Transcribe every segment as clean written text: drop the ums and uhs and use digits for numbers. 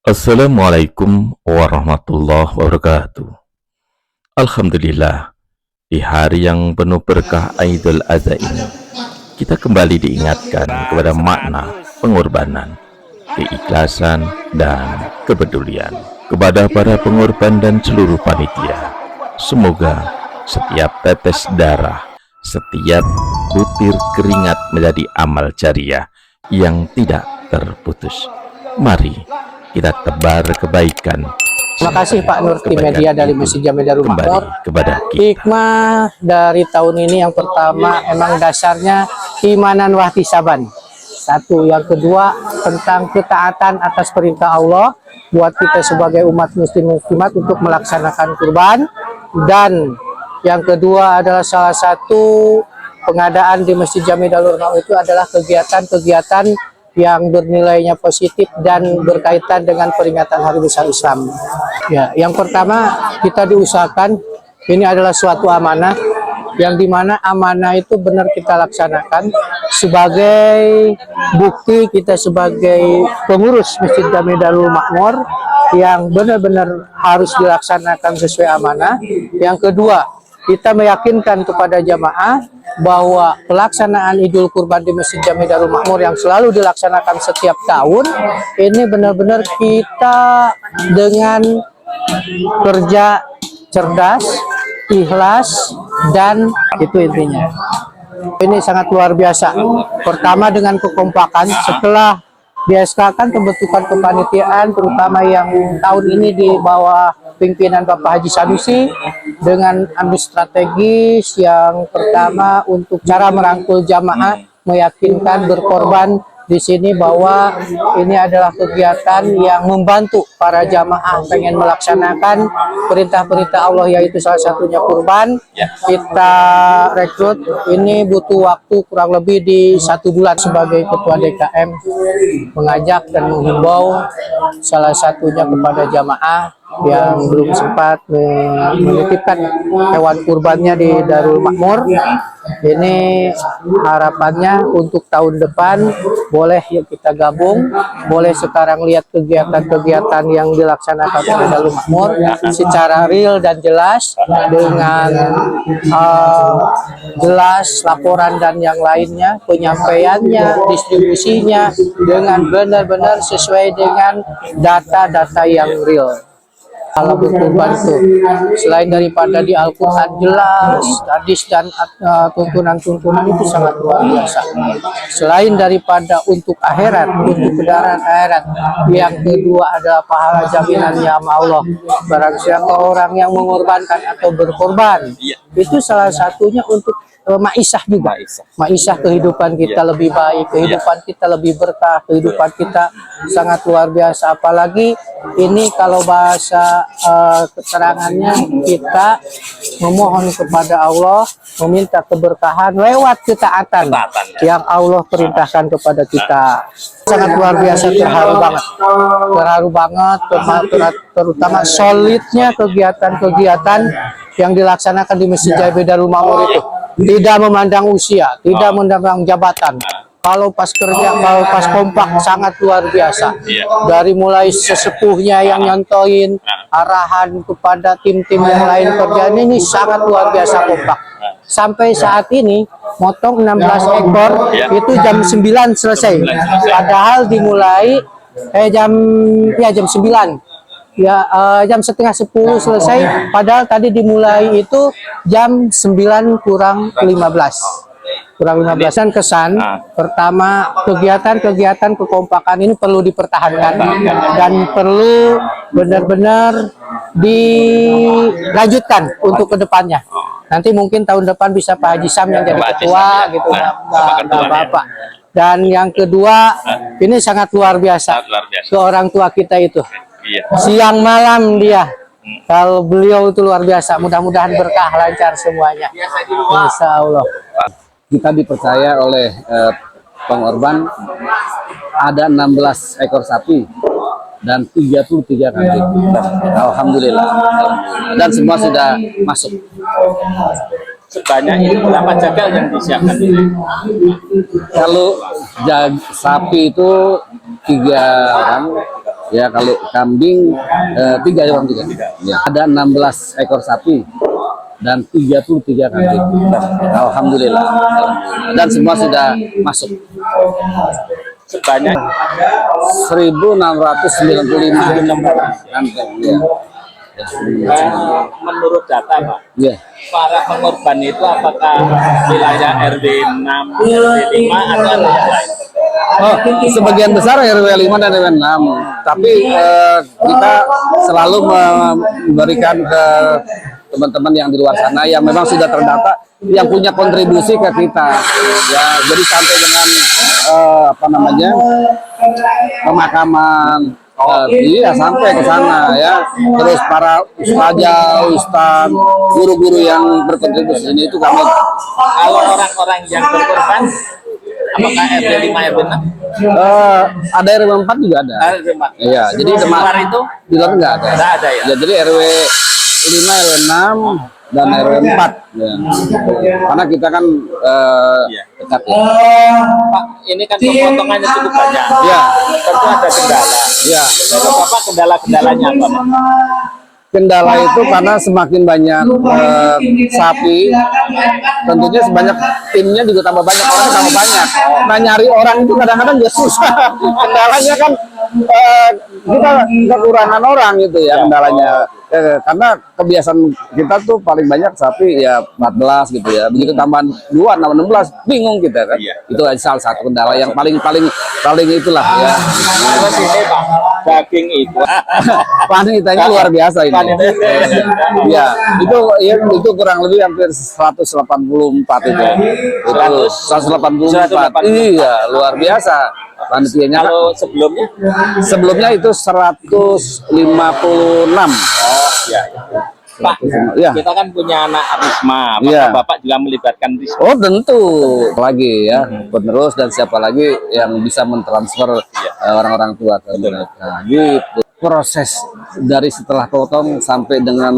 Assalamualaikum warahmatullahi wabarakatuh. Alhamdulillah, di hari yang penuh berkah Aidul Adha ini, kita kembali diingatkan kepada makna pengorbanan, keikhlasan, dan kepedulian kepada para pengorban dan seluruh panitia. Semoga setiap tetes darah, setiap butir keringat menjadi amal jariah yang tidak terputus. Mari kita tebar kebaikan. Terima kasih Pak Nur, tim media dari Masjid Jami Darul Makmur. Kepada kita. Hikmah dari tahun ini yang pertama emang dasarnya imanan wahtisaban. Satu, yang kedua tentang ketaatan atas perintah Allah buat kita sebagai umat muslim muslimat untuk melaksanakan kurban. Dan yang kedua adalah salah satu pengadaan di Masjid Jami Darul Makmur itu adalah kegiatan-kegiatan yang bernilainya positif dan berkaitan dengan peringatan Hari Besar Islam. Ya, yang pertama kita diusahakan ini adalah suatu amanah yang dimana amanah itu benar kita laksanakan sebagai bukti kita sebagai pengurus Masjid Jami Darul Makmur yang benar-benar harus dilaksanakan sesuai amanah. Yang kedua, kita meyakinkan kepada jamaah bahwa pelaksanaan Idul Kurban di Masjid Jami Darul Makmur yang selalu dilaksanakan setiap tahun ini benar-benar kita dengan kerja cerdas, ikhlas, dan itu intinya. Ini sangat luar biasa. Pertama dengan kekompakan setelah di-SK-kan pembentukan kepanitiaan terutama yang tahun ini di bawah pimpinan Bapak Haji Sanusi dengan ambil strategis yang pertama untuk cara merangkul jamaah, meyakinkan berkorban di sini bahwa ini adalah kegiatan yang membantu para jamaah pengen melaksanakan perintah-perintah Allah, yaitu salah satunya kurban. Kita rekrut ini butuh waktu kurang lebih di 1 bulan sebagai ketua DKM, mengajak dan menghimbau salah satunya kepada jamaah yang belum sempat menitipkan hewan kurbannya di Darul Makmur. Ini harapannya untuk tahun depan boleh yuk kita gabung, boleh sekarang lihat kegiatan-kegiatan yang dilaksanakan di Darul Makmur secara real dan jelas dengan jelas laporan dan yang lainnya, penyampaiannya, distribusinya dengan benar-benar sesuai dengan data-data yang real. Kalau berkurban itu selain daripada di Al-Quran jelas, hadis dan tuntunan-tuntunan itu sangat luar biasa. Selain daripada untuk akhirat, untuk kendaraan akhirat, yang kedua adalah pahala jaminannya sama Allah. Barang siapa orang yang mengorbankan atau berkorban, itu salah satunya untuk maisah juga. Maisah kehidupan kita lebih baik, kehidupan kita lebih berkah, kehidupan kita sangat luar biasa. Apalagi ini kalau bahasa keterangannya kita memohon kepada Allah, meminta keberkahan lewat ketaatan yang Allah perintahkan kepada kita. Sangat luar biasa, terharu banget, terutama solidnya kegiatan-kegigiatan yang dilaksanakan di Masjid Jami Darul Makmur itu. Tidak memandang usia, tidak memandang jabatan. Kalau pas kerja, kalau pas kompak sangat luar biasa. Dari mulai sesepuhnya yang nyontoin arahan kepada tim-tim yang lain kerjaan ini sangat luar biasa kompak. Sampai saat ini motong 16 ekor itu jam 9 selesai. Padahal dimulai jam 9. Ya, jam setengah 10 selesai, padahal tadi dimulai itu jam 9 kurang 15. Kurang 15-an kesan. Pertama, kegiatan-kegiatan kekompakan ini perlu dipertahankan dan perlu benar-benar dilanjutkan untuk kedepannya. Nanti mungkin tahun depan bisa Pak Haji Sam yang jadi ketua gitu, Bapak. Dan yang kedua, ini sangat luar biasa ke orang tua kita itu. Siang malam dia, kalau beliau itu luar biasa. Mudah-mudahan berkah, lancar semuanya, insya Allah. Kita dipercaya oleh pengorban ada 16 ekor sapi dan 33 kambing. Alhamdulillah. Dan semua sudah masuk. Sebanyak ini berapa jagal yang disiapkan? Kalau sapi itu 3 orang, Ya kalau kambing 3 ya, Bang, 3. Ya. Ada 16 ekor sapi dan 33 kambing. Alhamdulillah. Dan semua sudah masuk. Sebanyak 1695 kantong. Ya. menurut data Pak, Ya. para pengorban itu apakah wilayah RW 6, RW 5 atau ada yang lain? Oh, sebagian besar RW 5 dan RW 6. Tapi kita selalu memberikan ke teman-teman yang di luar sana yang memang sudah terdata, yang punya kontribusi ke kita. Ya, jadi sampai dengan pemakaman. Iya, sampai ke sana ya. Terus para ustaz, guru-guru yang berkontribusi ini itu kami. Kalau orang-orang yang berkorban, apakah RW 5, RW 6? Ada RW 4 juga ada. RW 4. Iya, jadi Di luar itu di luar nggak ada. nggak ada ya? Ya, jadi RW 5, RW 6 dan RW 4 ya. Karena kita kan dekat ya. Pak, ini kan pemotongannya cukup banyak. Ya. Tentu ada kendala. Ya. Menurut Bapak kendala-kendalanya apa Pak? Kendala itu karena semakin banyak sapi, tentunya sebanyak timnya juga tambah banyak, orang tambah banyak. Nah, nyari orang itu kadang-kadang juga susah. Kendalanya kan kita kekurangan orang gitu ya kendalanya. Karena kebiasaan kita tuh paling banyak sapi ya 14 gitu ya. Begitu tambahan 2 tambah 16 bingung kita kan. Iya. Itu salah satu kendala yang paling itulah ya. Terus ini Pak, daging itu. Wanitanya luar biasa ini. Ya, itu kurang lebih hampir 184 itu. Itu 184. Iya, luar biasa. Panitianya Kalau sebelumnya? sebelumnya itu 156. Oh iya. Pak, Ya. kita kan punya anak Risma. Apakah Iya. Bapak juga melibatkan Risma? Oh, tentu lagi ya, penerus dan siapa lagi yang bisa mentransfer orang-orang tua ke mereka. Gitu. Proses dari setelah potong sampai dengan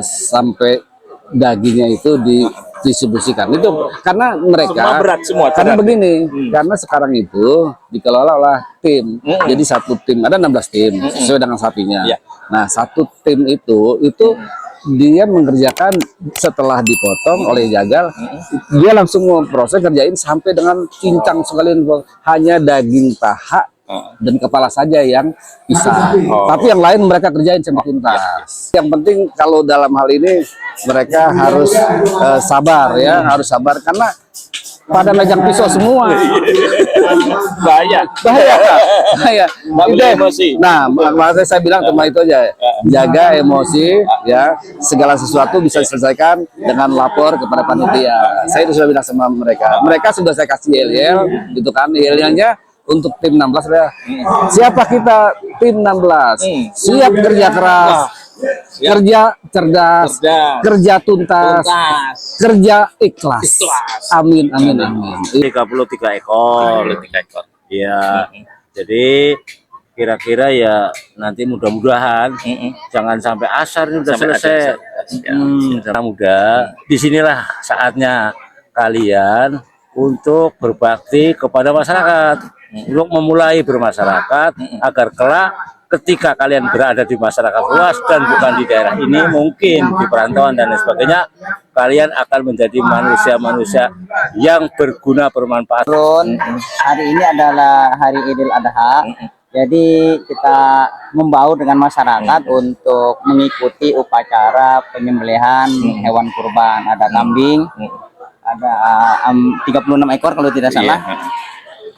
sampai dagingnya itu didistribusikan itu karena mereka Semua berat, semua karena berat. begini karena sekarang itu dikelola oleh tim jadi satu tim ada 16 tim sesuai dengan sapinya. Iya. Nah, satu tim itu dia mengerjakan setelah dipotong oleh jagal dia langsung memproses kerjain sampai dengan cincang sekalian, hanya daging paha dan kepala saja yang bisa. Tapi yang lain mereka kerjain sampai tuntas. Yang penting kalau dalam hal ini mereka harus sabar ya, harus sabar karena pada megang pisau semua. Bahaya. Bahaya. Nggak boleh emosi. Nah, makanya saya bilang cuma itu aja. Jaga emosi ya. Segala sesuatu bisa diselesaikan dengan lapor kepada panitia. Saya itu sudah bilang sama mereka. Mereka sudah saya kasih yel-yel gitu kan. Yel-yelnya untuk tim 16 ya. Siapa kita tim 16? Siap kerja keras. Kerja cerdas, kerja tuntas, kerja ikhlas. Amin, amin, amin. 33 ekor. 33 ekor. Ya. Jadi kira-kira ya nanti mudah-mudahan jangan sampai asar ini udah Sampai selesai. Karena muda. Disinilah saatnya kalian untuk berbakti kepada masyarakat, untuk memulai bermasyarakat agar kelak ketika kalian berada di masyarakat luas dan bukan di daerah ini, mungkin di perantauan dan lain sebagainya, kalian akan menjadi manusia-manusia yang berguna, bermanfaat. Hari ini adalah hari Idul Adha. Jadi kita membaur dengan masyarakat untuk mengikuti upacara penyembelihan hewan kurban. Ada kambing, ada 36 ekor kalau tidak salah.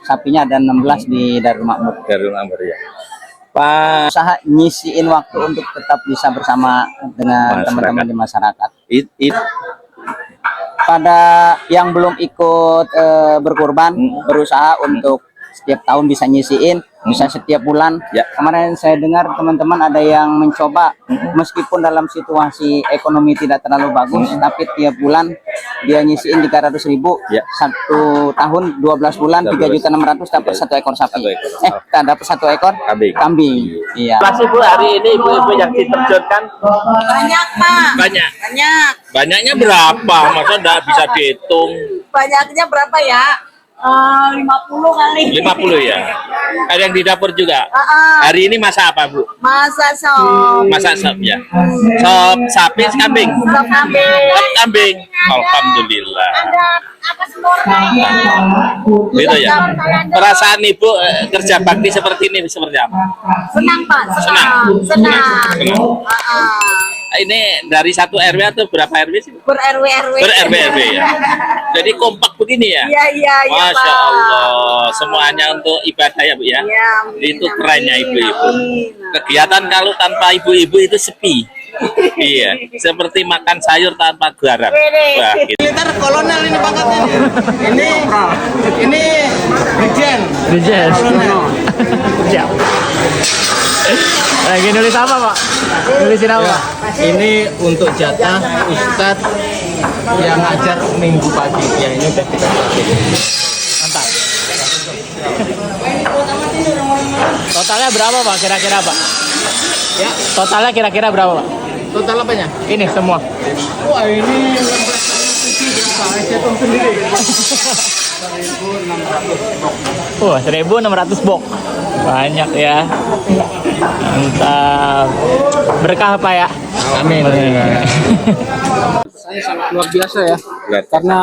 Sapinya ada 16 di Darul Makmur. Darul Makmur ya. Pak, usaha nyisiin waktu untuk tetap bisa bersama dengan teman-teman di masyarakat. Pada yang belum ikut berkurban, berusaha untuk setiap tahun bisa nyisiin, bisa setiap bulan. Kemarin saya dengar teman-teman ada yang mencoba, meskipun dalam situasi ekonomi tidak terlalu bagus, tapi tiap bulan dia nyisiin 300.000, satu tahun 12 bulan 3.600.000 dapat 1 ekor sapi. Dapat 1 ekor kambing. Iya. Mas Ibu, hari ini ibu-ibu yang diterjunkan Banyak, Pak. banyak. Banyak. Banyaknya berapa? Masa enggak bisa dihitung? Banyaknya berapa ya? 50 kali. 50 ya. Ada yang di dapur juga. Hari ini masak apa, Bu? Masak sop. Masak sop ya. Sop sapi, kambing. Sop kambing. Sop kambing. Alhamdulillah. Ada apa semua? Gitu ya. Perasaan Ibu kerja bakti seperti ini seperti apa? Senang, Pak. Senang. Senang. Ini dari satu RW atau berapa RW sih? Ber RW RW. Ber RW RW ya. Jadi kompak begini ya? Iya, iya, iya, Masya Pak. Allah. Semuanya untuk ibadah ya, Bu ya? Iya, amin, Itu amin. kerennya ibu-ibu. Amin. Kegiatan kalau tanpa ibu-ibu itu sepi. Iya, seperti makan sayur tanpa garam. Wah, gitu. Militer kolonel ini pangkatnya nih. Ini Brigjen. Brigjen. Siap. Lagi nulis apa, Pak? Nulisin apa? Ini untuk jatah Ustadz yang ngajar minggu pagi. Ya ini udah kita pakai. Mantap. Totalnya berapa, Pak? Kira-kira, Pak? Ya, Totalnya kira-kira berapa, Pak? total apanya? Ini semua. Wah ini saya hitung sendiri. 1.600 box. Banyak ya. Mantap. Berkah, Pak ya? Amin. Saya sangat luar biasa ya. Karena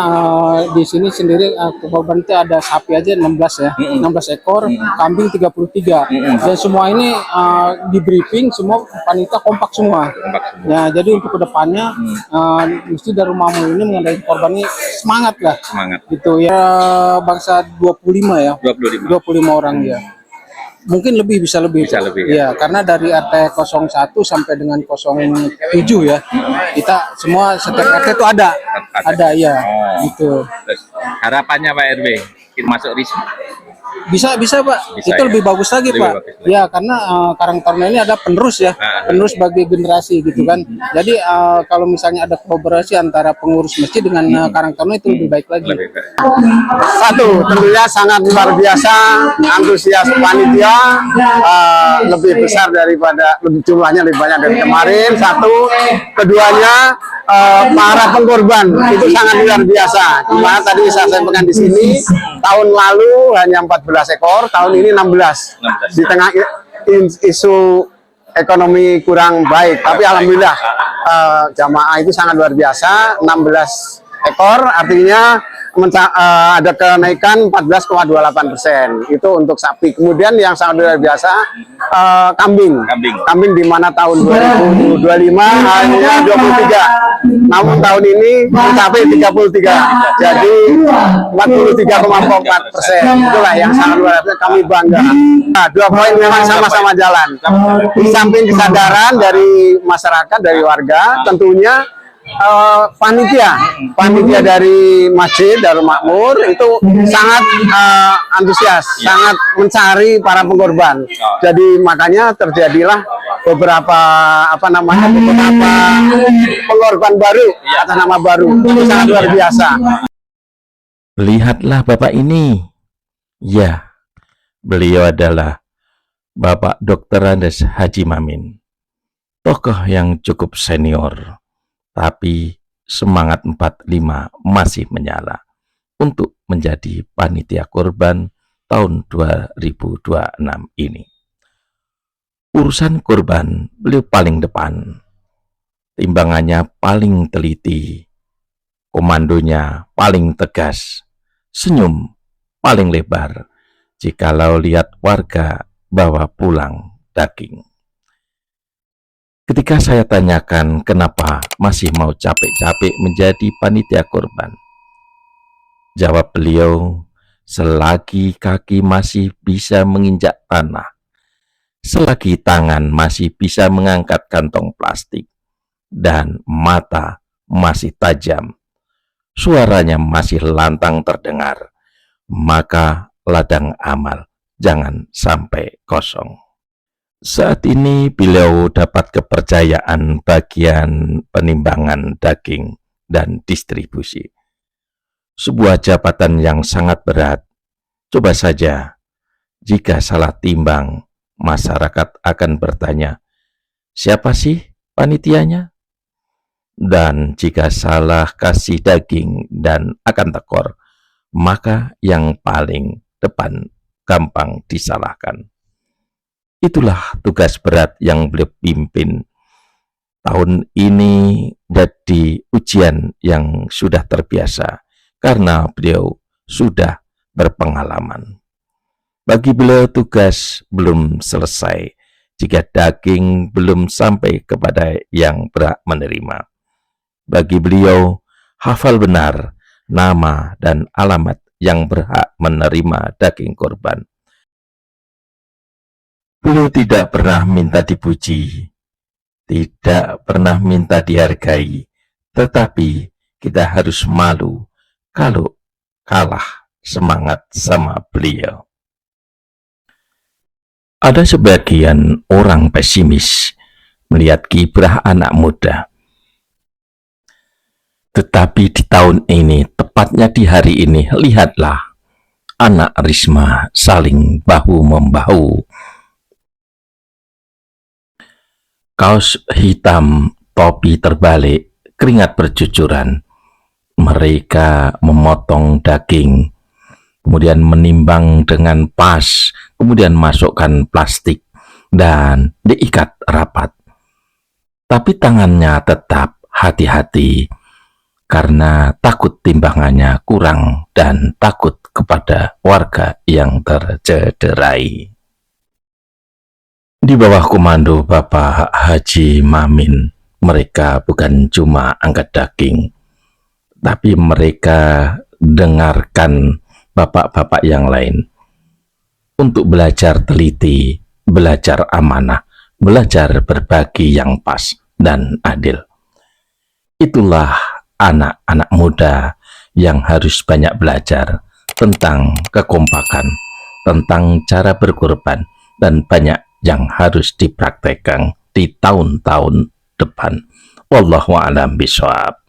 di sini sendiri korban itu ada sapi aja 16 ya. 16 ekor, kambing 33. Dan semua ini di briefing semua panitia kompak semua. Ya, jadi untuk kedepannya mesti dari rumahmu ini mengenai korban ini semangat lah. Semangat. Gitu ya, bangsa 25 ya. 25 orang ya. Mungkin lebih, bisa lebih. Bisa lebih, ya. Karena dari RT 01 sampai dengan 07 ya. Kita semua setiap RT itu ada. Ada ya. Gitu. Terus, harapannya Pak RW masuk RISMA. Bisa Pak. Bisa, itu ya? lebih bagus lagi Lebih Pak. bagus lagi. Ya, karena Karang Taruna ini ada penerus ya. Penerus bagi generasi gitu kan. Jadi kalau misalnya ada kolaborasi antara pengurus masjid dengan Karang Taruna itu lebih baik lagi. Lebih baik. Satu, tentunya sangat luar biasa antusias panitia, lebih besar daripada jumlahnya lebih banyak dari kemarin. Satu, keduanya para pengkorban itu sangat luar biasa. Dimana tadi saya sampaikan di sini tahun lalu hanya 14 ekor, tahun ini 16. Di tengah isu ekonomi kurang baik, tapi alhamdulillah jamaah itu sangat luar biasa. 16 ekor artinya ada kenaikan 14,28% itu untuk sapi. Kemudian yang sangat luar biasa kambing di mana tahun 2025 hanya 23, namun tahun ini mencapai 33, jadi 43,4%. Itulah yang sangat luar biasa, kami bangga. Nah, dua poin memang sama-sama jalan. Di samping kesadaran dari masyarakat, dari warga, tentunya panitia dari Masjid Darul Makmur itu sangat antusias, sangat mencari para pengkorban. Jadi makanya terjadilah beberapa beberapa pengorban baru atas nama baru. Itu sangat luar biasa. Lihatlah Bapak ini. Ya, beliau adalah Bapak Dr. Andes Haji Mamin. Tokoh yang cukup senior, tapi semangat 45 masih menyala untuk menjadi panitia kurban tahun 2026 ini. Urusan kurban beliau paling depan, timbangannya paling teliti, komandonya paling tegas, senyum paling lebar jikalau lihat warga bawa pulang daging. Ketika saya tanyakan kenapa masih mau capek-capek menjadi panitia kurban, jawab beliau, selagi kaki masih bisa menginjak tanah, selagi tangan masih bisa mengangkat kantong plastik, dan mata masih tajam, suaranya masih lantang terdengar, maka ladang amal jangan sampai kosong. Saat ini beliau dapat kepercayaan bagian penimbangan daging dan distribusi. Sebuah jabatan yang sangat berat. Coba saja, jika salah timbang, masyarakat akan bertanya, siapa sih panitianya? Dan jika salah kasih daging dan akan tekor, maka yang paling depan gampang disalahkan. Itulah tugas berat yang beliau pimpin. Tahun ini jadi ujian yang sudah terbiasa karena beliau sudah berpengalaman. Bagi beliau tugas belum selesai jika daging belum sampai kepada yang berhak menerima. Bagi beliau hafal benar nama dan alamat yang berhak menerima daging korban. Beliau tidak pernah minta dipuji, tidak pernah minta dihargai, tetapi kita harus malu kalau kalah semangat sama beliau. Ada sebagian orang pesimis melihat kiprah anak muda. Tetapi di tahun ini, tepatnya di hari ini, lihatlah anak Risma saling bahu-membahu. Kaos hitam, topi terbalik, keringat bercucuran. Mereka memotong daging, kemudian menimbang dengan pas, kemudian masukkan plastik dan diikat rapat. Tapi tangannya tetap hati-hati karena takut timbangannya kurang dan takut kepada warga yang tercederai. Di bawah komando Bapak Haji Mamin, mereka bukan cuma angkat daging, tapi mereka dengarkan bapak-bapak yang lain untuk belajar teliti, belajar amanah, belajar berbagi yang pas dan adil. Itulah anak-anak muda yang harus banyak belajar tentang kekompakan, tentang cara berkorban, dan banyak yang harus dipraktekkan di tahun-tahun depan. Wallahu a'lam bishawab.